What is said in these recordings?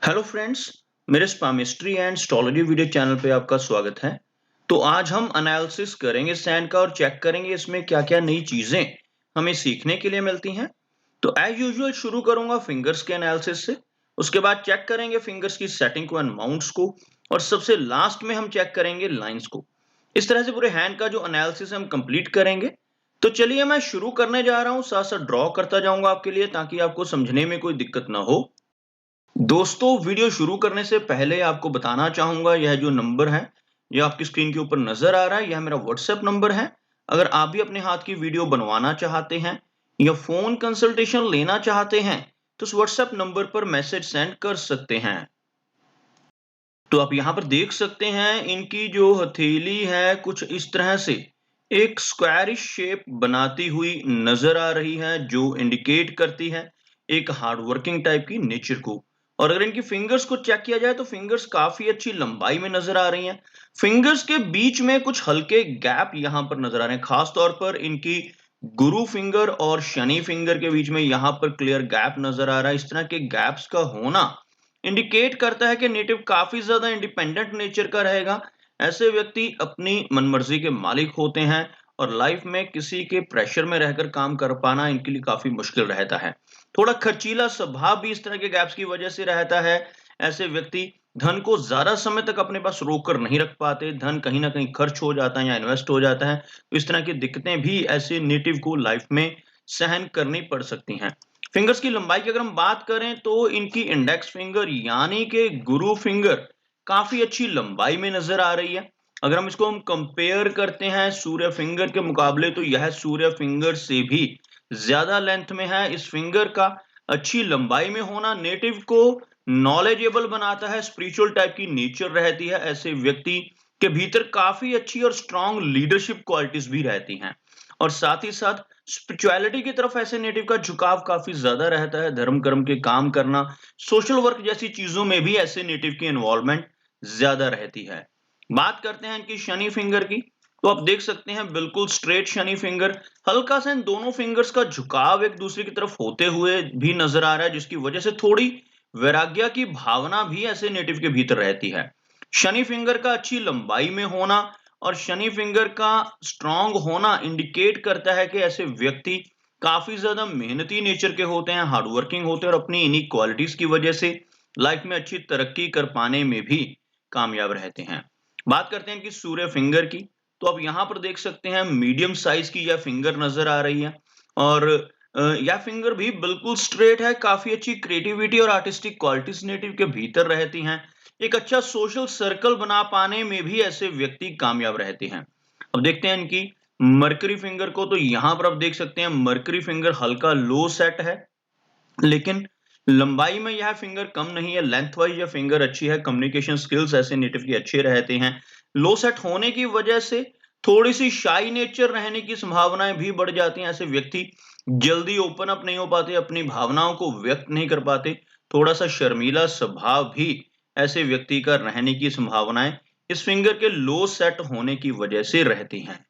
Hello friends, मेरे स्पामिस्ट्री and astrology video channel पे आपका स्वागत है। तो आज हम एनालिसिस करेंगे सैंड का और चेक करेंगे इसमें क्या-क्या नई चीजें हमें सीखने के लिए मिलती हैं। तो एज यूजुअल शुरू करूंगा फिंगर्स के एनालिसिस से। उसके बाद चेक करेंगे फिंगर्स की सेटिंग को एंड माउंट्स को, और सबसे लास्ट में हम चेक करेंगे लाइंस को। इस तरह से पूरे हैंड का जो एनालिसिस हम कंप्लीट करेंगे। तो चलिए मैं शुरू करने जा रहा हूँ, साथ साथ ड्रॉ करता जाऊंगा आपके लिए ताकि आपको समझने में कोई दिक्कत ना हो। दोस्तों, वीडियो शुरू करने से पहले आपको बताना चाहूंगा, यह जो नंबर है, यह आपकी स्क्रीन के ऊपर नजर आ रहा है, यह मेरा व्हाट्सएप नंबर है। अगर आप भी अपने हाथ की वीडियो बनवाना चाहते हैं या फोन कंसल्टेशन लेना चाहते हैं तो उस व्हाट्सएप नंबर पर मैसेज सेंड कर सकते हैं। तो आप यहाँ पर देख सकते हैं इनकी जो हथेली है कुछ इस तरह से एक स्क्वायरिश शेप बनाती हुई नजर आ रही है, जो इंडिकेट करती है एक हार्ड वर्किंग टाइप की नेचर को। और अगर इनकी फिंगर्स को चेक किया जाए तो फिंगर्स काफी अच्छी लंबाई में नजर आ रही हैं। फिंगर्स के बीच में कुछ हल्के गैप यहाँ पर नजर आ रहे हैं, खास तौर पर इनकी गुरु फिंगर और शनि फिंगर के बीच में यहाँ पर क्लियर गैप नजर आ रहा है। इस तरह के गैप्स का होना इंडिकेट करता है कि नेटिव काफी ज्यादा इंडिपेंडेंट नेचर का रहेगा। ऐसे व्यक्ति अपनी मनमर्जी के मालिक होते हैं और लाइफ में किसी के प्रेशर में रहकर काम कर पाना इनके लिए काफी मुश्किल रहता है। थोड़ा खर्चीला स्वभाव भी इस तरह के गैप्स की वजह से रहता है। ऐसे व्यक्ति धन को ज्यादा समय तक अपने पास रोक कर नहीं रख पाते, धन कहीं ना कहीं खर्च हो जाता है या इन्वेस्ट हो जाता है। तो इस तरह की दिक्कतें भी ऐसे नेटिव को लाइफ में सहन करनी पड़ सकती हैं। फिंगर्स की लंबाई की अगर हम बात करें तो इनकी इंडेक्स फिंगर यानी कि गुरु फिंगर काफी अच्छी लंबाई में नजर आ रही है। अगर हम इसको कंपेयर करते हैं सूर्य फिंगर के मुकाबले तो यह सूर्य फिंगर से भी ज्यादा लेंथ में है। इस फिंगर का अच्छी लंबाई में होना नेटिव को नॉलेजेबल बनाता है, स्पिरिचुअल टाइप की नेचर रहती है। ऐसे व्यक्ति के भीतर काफी अच्छी और स्ट्रांग लीडरशिप क्वालिटीज भी रहती हैं, और साथ ही साथ स्पिरिचुअलिटी की तरफ ऐसे नेटिव का झुकाव काफी ज्यादा रहता है। धर्म कर्म के काम करना, सोशल वर्क जैसी चीजों में भी ऐसे नेटिव की इन्वॉल्वमेंट ज्यादा रहती है। बात करते हैं इनकी शनि फिंगर की। तो आप देख सकते हैं बिल्कुल स्ट्रेट शनि फिंगर, हल्का सा इन दोनों फिंगर्स का झुकाव एक दूसरे की तरफ होते हुए भी नजर आ रहा है, जिसकी वजह से थोड़ी वैराग्य की भावना भी ऐसे नेटिव के भीतर रहती है। शनि फिंगर का अच्छी लंबाई में होना और शनि फिंगर का स्ट्रांग होना इंडिकेट करता है कि ऐसे व्यक्ति काफी ज्यादा मेहनती नेचर के होते हैं, हार्ड वर्किंग होते हैं, और अपनी इन्हीं क्वालिटीज की वजह से लाइफ में अच्छी तरक्की कर पाने में भी कामयाब रहते हैं। बात करते हैं इनकी सूर्य फिंगर की। तो आप यहाँ पर देख सकते हैं मीडियम साइज की यह फिंगर नजर आ रही है, और यह फिंगर भी बिल्कुल स्ट्रेट है। काफी अच्छी क्रिएटिविटी और आर्टिस्टिक क्वालिटीज नेटिव के भीतर रहती हैं। एक अच्छा सोशल सर्कल बना पाने में भी ऐसे व्यक्ति कामयाब रहते हैं। अब देखते हैं इनकी मरकरी फिंगर को। तो यहाँ पर आप देख सकते हैं मरकरी फिंगर हल्का लो सेट है, लेकिन लंबाई में यह फिंगर कम नहीं है। लेंथ वाइज यह फिंगर अच्छी है, कम्युनिकेशन स्किल्स ऐसे नेटिव की अच्छे रहते हैं। लो सेट होने की वजह से थोड़ी सी शाई नेचर रहने की संभावनाएं भी बढ़ जाती हैं। ऐसे व्यक्ति जल्दी ओपन अप नहीं हो पाते, अपनी भावनाओं को व्यक्त नहीं कर पाते। थोड़ा सा शर्मीला स्वभाव भी ऐसे व्यक्ति का रहने की संभावनाएं इस फिंगर के लो सेट होने की वजह से रहती हैं।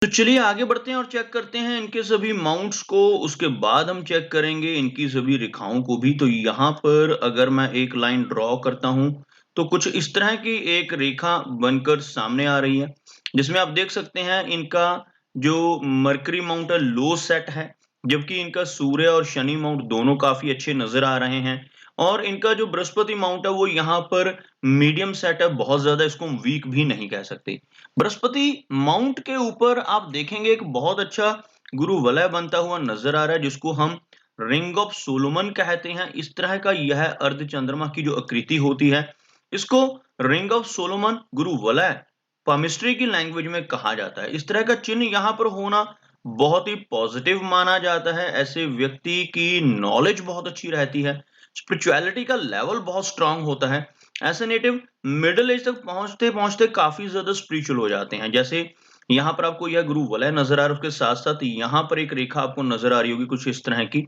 तो चलिए आगे बढ़ते हैं और चेक करते हैं इनके सभी माउंट्स को। उसके बाद हम चेक करेंगे इनकी सभी रेखाओं को भी। तो यहाँ पर अगर मैं एक लाइन ड्रॉ करता हूं तो कुछ इस तरह की एक रेखा बनकर सामने आ रही है, जिसमें आप देख सकते हैं इनका जो मरकरी माउंट है लो सेट है, जबकि इनका सूर्य और शनि माउंट दोनों काफी अच्छे नजर आ रहे हैं। और इनका जो बृहस्पति माउंट है वो यहाँ पर मीडियम सेट है, बहुत ज्यादा इसको हम वीक भी नहीं कह सकते। बृहस्पति माउंट के ऊपर आप देखेंगे एक बहुत अच्छा गुरु वलय बनता हुआ नजर आ रहा है, जिसको हम रिंग ऑफ सोलोमन कहते हैं। इस तरह का यह अर्ध चंद्रमा की जो आकृति होती है, इसको रिंग ऑफ सोलोमन गुरु वलय पामिस्ट्री की लैंग्वेज में कहा जाता है। इस तरह का चिन्ह यहाँ पर होना बहुत ही पॉजिटिव माना जाता है। ऐसे व्यक्ति की नॉलेज बहुत अच्छी रहती है, स्पिरिचुअलिटी का लेवल बहुत स्ट्रांग होता है। ऐसे नेटिव मिडिल एज तक पहुंचते पहुंचते काफी ज्यादा स्पिरिचुअल हो जाते हैं। जैसे यहाँ पर आपको यह गुरु वलय नजर आ रहा है, उसके साथ साथ यहाँ पर एक रेखा आपको नजर आ रही होगी कुछ इस तरह की।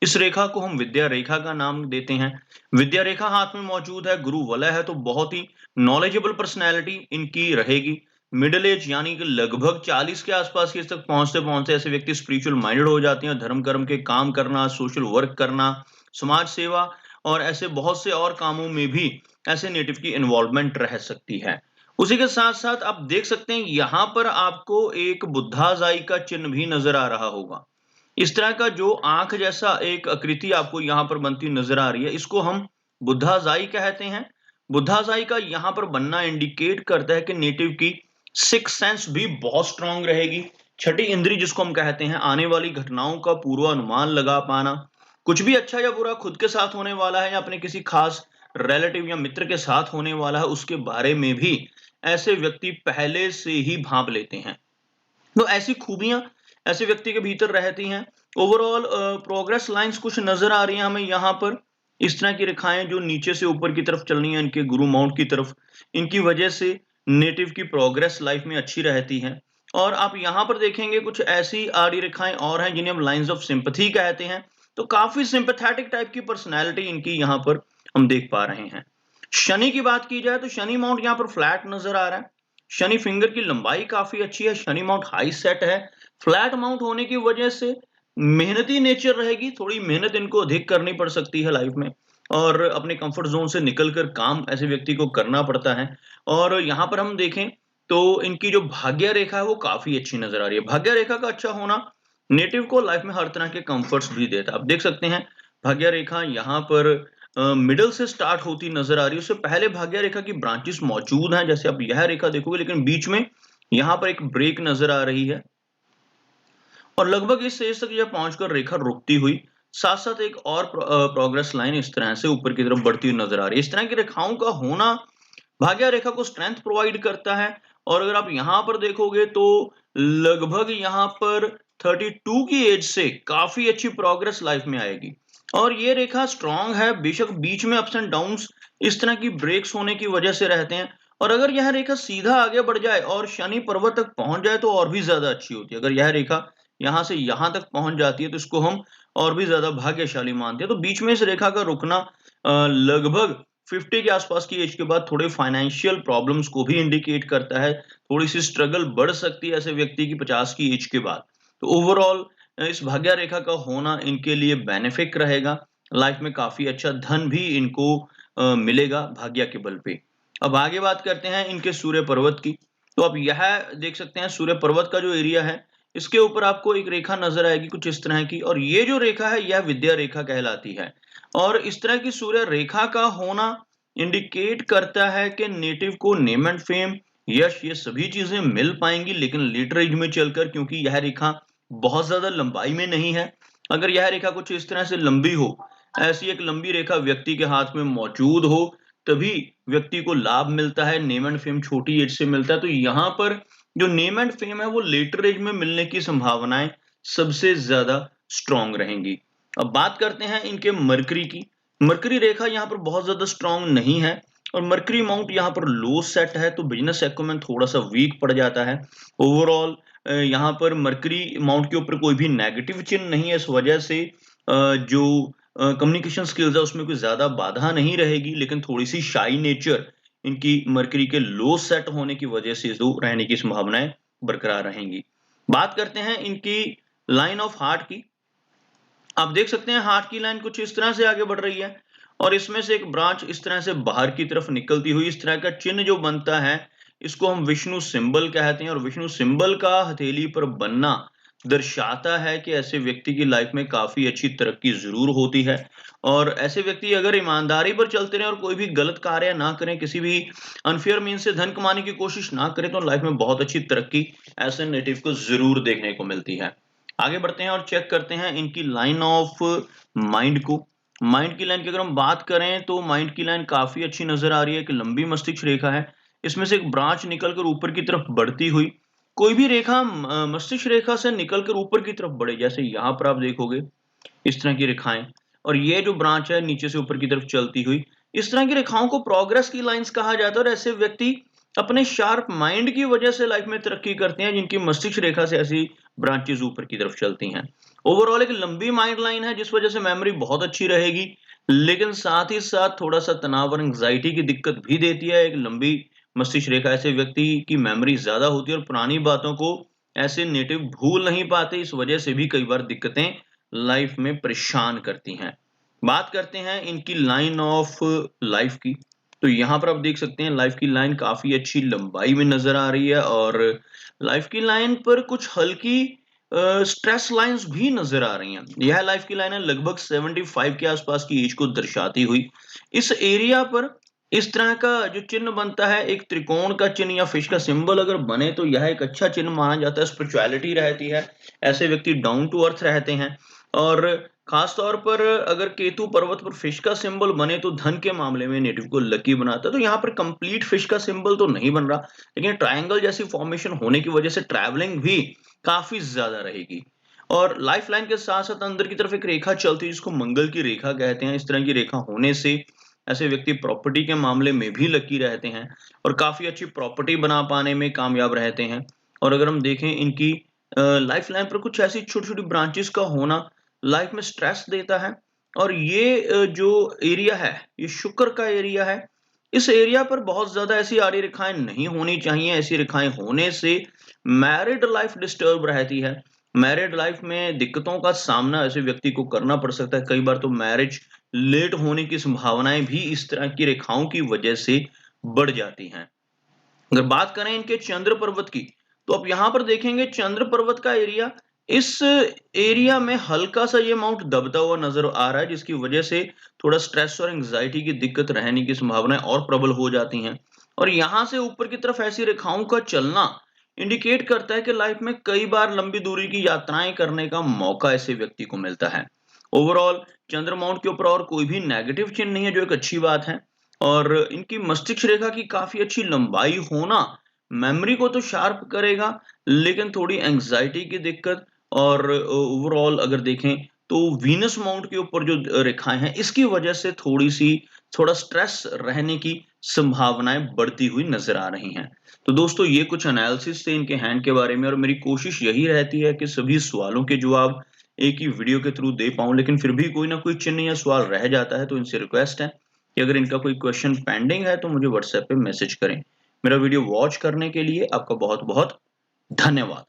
इस रेखा को हम विद्या रेखा का नाम देते हैं। विद्या रेखा हाथ में मौजूद है, गुरु वलय है, तो बहुत ही नॉलेजेबल पर्सनैलिटी इनकी रहेगी। मिडिल एज यानी कि लगभग 40 के आसपास की तक पहुंचते पहुंचते ऐसे व्यक्ति स्पिरिचुअल माइंडेड हो जाते हैं। धर्म कर्म के काम करना, सोशल वर्क करना, समाज सेवा और ऐसे बहुत से और कामों में भी ऐसे नेटिव की इन्वॉल्वमेंट रह सकती है। उसी के साथ-साथ आप देख सकते हैं यहाँ पर आपको एक बुद्धाज़ाई का चिन्ह भी नज़र आ रहा होगा। इस तरह का जो आँख जैसा एक आकृति आपको यहाँ पर बनती नज़र आ रही है, इसको हम बुद्धाज़ाई कहते हैं। बुद्धाज़ाई का यहाँ पर बनना इंडिकेट करता है कि नेटिव की सिक्स्थ सेंस भी बहुत स्ट्रॉन्ग रहेगी। छठी इंद्री जिसको हम कहते हैं, आने वाली घटनाओं का पूर्वानुमान लगा पाना। कुछ भी अच्छा या बुरा खुद के साथ होने वाला है या अपने किसी खास रिलेटिव या मित्र के साथ होने वाला है, उसके बारे में भी ऐसे व्यक्ति पहले से ही भांप लेते हैं। तो ऐसी खूबियाँ ऐसे व्यक्ति के भीतर रहती हैं। ओवरऑल प्रोग्रेस लाइन्स कुछ नज़र आ रही हैं हमें यहाँ पर। इस तरह की रेखाएँ जो नीचे से ऊपर की तरफ चल रही हैं इनके गुरु माउंट की तरफ, इनकी वजह से नेटिव की प्रोग्रेस लाइफ में अच्छी रहती है। और आप यहाँ पर देखेंगे कुछ ऐसी आड़ी रेखाएँ और हैं जिन्हें हम लाइन्स ऑफ सिम्पैथी कहते हैं। तो काफ़ी सिम्पैथेटिक टाइप की पर्सनैलिटी इनकी यहाँ पर हम देख पा रहे हैं। शनि की बात की जाए तो शनि माउंट यहाँ पर फ्लैट नज़र आ रहा है। शनि फिंगर की लंबाई काफ़ी अच्छी है, शनि माउंट हाई सेट है। फ्लैट माउंट होने की वजह से मेहनती नेचर रहेगी, थोड़ी मेहनत इनको अधिक करनी पड़ सकती है लाइफ में और अपने कंफर्ट ज़ोन से निकलकर काम ऐसे व्यक्ति को करना पड़ता है। और यहाँ पर हम देखें तो इनकी जो भाग्य रेखा है वो काफ़ी अच्छी नज़र आ रही है। भाग्य रेखा का अच्छा होना नेटिव को लाइफ में हर तरह के कम्फर्ट्स भी देता है। आप देख सकते हैं भाग्य रेखा यहाँ पर मिडल से स्टार्ट होती नज़र आ रही है। उससे पहले भाग्य रेखा की ब्रांचेस मौजूद हैं, जैसे आप यह रेखा देखोगे, लेकिन बीच में यहाँ पर एक ब्रेक नज़र आ रही है और लगभग इस स्टेज तक यह पहुंचकर रेखा रुकती हुई साथ-साथ एक और प्रोग्रेस लाइन इस तरह से ऊपर की तरफ बढ़ती हुई नज़र आ रही है। इस तरह की रेखाओं का होना भाग्य रेखा को स्ट्रेंथ प्रोवाइड करता है और अगर आप यहाँ पर देखोगे तो लगभग यहाँ पर 32 की एज से काफ़ी अच्छी प्रोग्रेस लाइफ में आएगी और ये रेखा स्ट्रॉन्ग है। बेशक बीच में अप्स एंड डाउन्स इस तरह की ब्रेक्स होने की वजह से रहते हैं और अगर यह रेखा सीधा आगे बढ़ जाए और शनि पर्वत तक पहुंच जाए तो और भी ज़्यादा अच्छी होती है। अगर यह रेखा यहाँ से यहाँ तक पहुंच जाती है तो इसको हम और भी ज़्यादा भाग्यशाली मानते हैं। तो बीच में इस रेखा का रुकना लगभग 50 के आसपास की एज के बाद थोड़े फाइनेंशियल प्रॉब्लम्स को भी इंडिकेट करता है। थोड़ी-सी स्ट्रगल बढ़ सकती है ऐसे व्यक्ति की 50 की एज के बाद। तो ओवरऑल इस भाग्य रेखा का होना इनके लिए बेनिफिक रहेगा। लाइफ में काफ़ी अच्छा धन भी इनको मिलेगा भाग्य के बल पे। अब आगे बात करते हैं इनके सूर्य पर्वत की। तो आप यह देख सकते हैं सूर्य पर्वत का जो एरिया है, इसके ऊपर आपको एक रेखा नज़र आएगी कुछ इस तरह की और ये जो रेखा है यह विद्या रेखा कहलाती है। और इस तरह की सूर्य रेखा का होना इंडिकेट करता है कि नेटिव को नेम एंड फेम, यश, ये सभी चीजें मिल पाएंगी लेकिन लेटर एज में चलकर, क्योंकि यह रेखा बहुत ज्यादा लंबाई में नहीं है। अगर यह रेखा कुछ इस तरह से लंबी हो, ऐसी एक लंबी रेखा व्यक्ति के हाथ में मौजूद हो, तभी व्यक्ति को लाभ मिलता है। नेम एंड फेम छोटी एज से मिलता है। तो यहाँ पर जो नेम एंड फेम है वो लेटर एज में मिलने की संभावनाएं सबसे ज्यादा स्ट्रॉन्ग रहेंगी। अब बात करते हैं इनके मरकरी की। मरकरी रेखा यहाँ पर बहुत ज्यादा स्ट्रॉन्ग नहीं है और मरकरी माउंट यहाँ पर लो सेट है, तो बिजनेस एक्यूमेन थोड़ा सा वीक पड़ जाता है। ओवरऑल यहाँ पर मरकरी माउंट के ऊपर कोई भी नेगेटिव चिन्ह नहीं है, इस वजह से जो कम्युनिकेशन स्किल्स है उसमें कोई ज्यादा बाधा नहीं रहेगी, लेकिन थोड़ी सी शाई नेचर इनकी मरकरी के लो सेट होने की वजह से जो रहने की संभावनाएं बरकरार रहेंगी। बात करते हैं इनकी लाइन ऑफ हार्ट की। आप देख सकते हैं हार्ट की लाइन कुछ इस तरह से आगे बढ़ रही है और इसमें से एक ब्रांच इस तरह से बाहर की तरफ निकलती हुई इस तरह का चिन्ह जो बनता है, इसको हम विष्णु सिंबल कहते हैं और विष्णु सिंबल का हथेली पर बनना दर्शाता है कि ऐसे व्यक्ति की लाइफ में काफी अच्छी तरक्की जरूर होती है और ऐसे व्यक्ति अगर ईमानदारी पर चलते रहें और कोई भी गलत कार्य ना करें, किसी भी अनफेयर मीन से धन कमाने की कोशिश ना करें, तो लाइफ में बहुत अच्छी तरक्की ऐसे नेटिव को जरूर देखने को मिलती है। आगे बढ़ते हैं और चेक करते हैं इनकी लाइन ऑफ माइंड को। माइंड की लाइन की अगर हम बात करें तो माइंड की लाइन काफी अच्छी नजर आ रही है कि लंबी मस्तिष्क रेखा है, इसमें से एक ब्रांच निकलकर ऊपर की तरफ बढ़ती हुई, कोई भी रेखा मस्तिष्क रेखा से निकलकर ऊपर की तरफ बढ़े, जैसे यहाँ पर आप देखोगे इस तरह की रेखाएं, और ये जो ब्रांच है नीचे से ऊपर की तरफ चलती हुई, इस तरह की रेखाओं को प्रोग्रेस की लाइंस कहा जाता है और ऐसे व्यक्ति अपने शार्प माइंड की वजह से लाइफ में तरक्की करते हैं जिनकी मस्तिष्क रेखा से ऐसी ब्रांचेस ऊपर की तरफ चलती हैं। ओवरऑल एक लंबी माइंड लाइन है जिस वजह से मेमोरी बहुत अच्छी रहेगी, लेकिन साथ ही साथ थोड़ा सा तनाव और एंग्जाइटी की दिक्कत भी देती है। एक लंबी मस्तिष्क रेखा ऐसे व्यक्ति की मेमोरी ज्यादा होती है और पुरानी बातों को ऐसे नेटिव भूल नहीं पाते, इस वजह से भी कई बार दिक्कतें लाइफ में परेशान करती हैं। बात करते हैं इनकी लाइन ऑफ लाइफ की। तो यहाँ पर आप देख सकते हैं लाइफ की लाइन काफी अच्छी लंबाई में नजर आ रही है और लाइफ की लाइन पर कुछ हल्की स्ट्रेस लाइंस भी नजर आ रही हैं। यह लाइफ की लाइन है लगभग 75 के आसपास की एज को दर्शाती हुई। इस एरिया पर इस तरह का जो चिन्ह बनता है, एक त्रिकोण का चिन्ह या फिश का सिंबल अगर बने तो यह एक अच्छा चिन्ह माना जाता है। स्पिरिचुअलिटी रहती है, ऐसे व्यक्ति डाउन टू अर्थ रहते हैं। और खास तौर पर अगर केतु पर्वत पर फिश का सिंबल बने तो धन के मामले में नेटिव को लकी बनाता है। तो यहाँ पर कंप्लीट फिश का सिंबल तो नहीं बन रहा, लेकिन ट्रायंगल जैसी फॉर्मेशन होने की वजह से ट्रैवलिंग भी काफी ज्यादा रहेगी। और लाइफ लाइन के साथ साथ अंदर की तरफ एक रेखा चलती है जिसको मंगल की रेखा कहते हैं। इस तरह की रेखा होने से ऐसे व्यक्ति प्रॉपर्टी के मामले में भी लकी रहते हैं और काफी अच्छी प्रॉपर्टी बना पाने में कामयाब रहते हैं। और अगर हम देखें इनकी लाइफ लाइन पर कुछ ऐसी छोटी छोटी ब्रांचेस का होना लाइफ में स्ट्रेस देता है। और ये जो एरिया है ये शुक्र का एरिया है। इस एरिया पर बहुत ज्यादा ऐसी आड़ी रेखाएं नहीं होनी चाहिए। ऐसी रेखाएं होने से मैरिड लाइफ डिस्टर्ब रहती है। मैरिड लाइफ में दिक्कतों का सामना ऐसे व्यक्ति को करना पड़ सकता है। कई बार तो मैरिज लेट होने की संभावनाएं भी इस तरह की रेखाओं की वजह से बढ़ जाती हैं। अगर बात करें इनके चंद्र पर्वत की, तो आप यहाँ पर देखेंगे चंद्र पर्वत का एरिया, इस एरिया में हल्का सा ये माउंट दबता हुआ नजर आ रहा है, जिसकी वजह से थोड़ा स्ट्रेस और एंग्जाइटी की दिक्कत रहने की संभावनाएं और प्रबल हो जाती हैं। और यहाँ से ऊपर की तरफ ऐसी रेखाओं का चलना इंडिकेट करता है कि लाइफ में कई बार लंबी दूरी की यात्राएं करने का मौका ऐसे व्यक्ति को मिलता है। ओवरऑल चंद्र माउंट के ऊपर और कोई भी नेगेटिव चिन्ह नहीं है, जो एक अच्छी बात है। और इनकी मस्तिष्क रेखा की काफी अच्छी लंबाई होना मेमोरी को तो शार्प करेगा, लेकिन थोड़ी एंग्जाइटी की दिक्कत और ओवरऑल अगर देखें तो वीनस माउंट के ऊपर जो रेखाएं हैं इसकी वजह से थोड़ा स्ट्रेस रहने की संभावनाएं बढ़ती हुई नजर आ रही हैं। तो दोस्तों ये कुछ एनालिसिस थे इनके हैंड के बारे में, और मेरी कोशिश यही रहती है कि सभी सवालों के जवाब एक ही वीडियो के थ्रू दे पाऊं, लेकिन फिर भी कोई ना कोई चिन्ह या सवाल रह जाता है। तो इनसे रिक्वेस्ट है कि अगर इनका कोई क्वेश्चन पेंडिंग है तो मुझे व्हाट्सएप पे मैसेज करें। मेरा वीडियो वॉच करने के लिए आपका बहुत बहुत धन्यवाद।